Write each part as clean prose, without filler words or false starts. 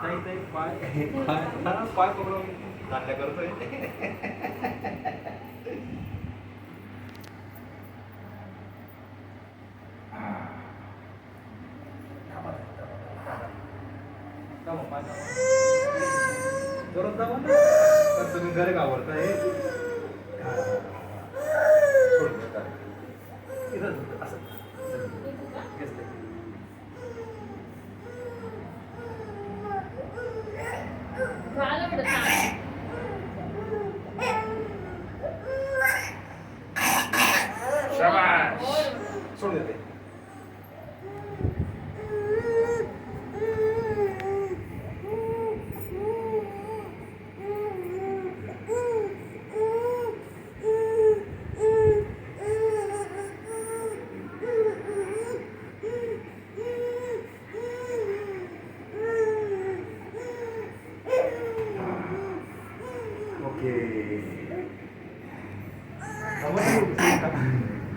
ताई ताई पाय पाय पाय पकडून चालल्या करतोय. जोरात दाबा ना. तर तुम्ही घरी घाबरताय. सोडून द्या ताई. इथं असं घेतलंय. झालं बेटा छान. शाबाश. होय. सोडून देते. ओके.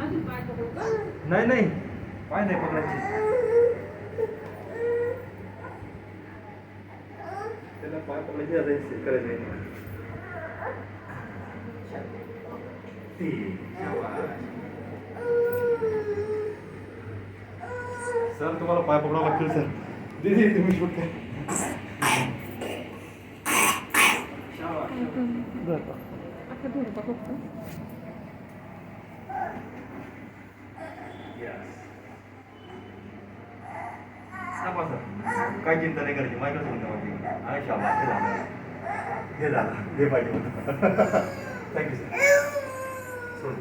अजून पाय पकडू का? नाही नाही पाय नाही पकडायचे. त्याला पाय पकडायचे आता करायचं आहे. सर तुम्हाला पाय पकडावं लागतील सर. दीदी तुम्ही शूट करा. आता थोडं पकडतो. काय चिंता नाही करायची माझ्या चिंता माझी आहे. शाबास हे झालं हे झालं हे पाहिजे. Thank you sir. सोड.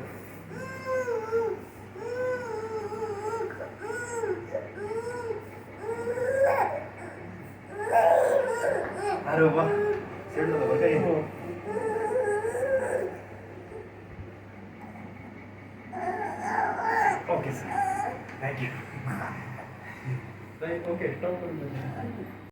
अरे बाबा सेट झालं बरं काही. Okay sir thank you. Okay stop करून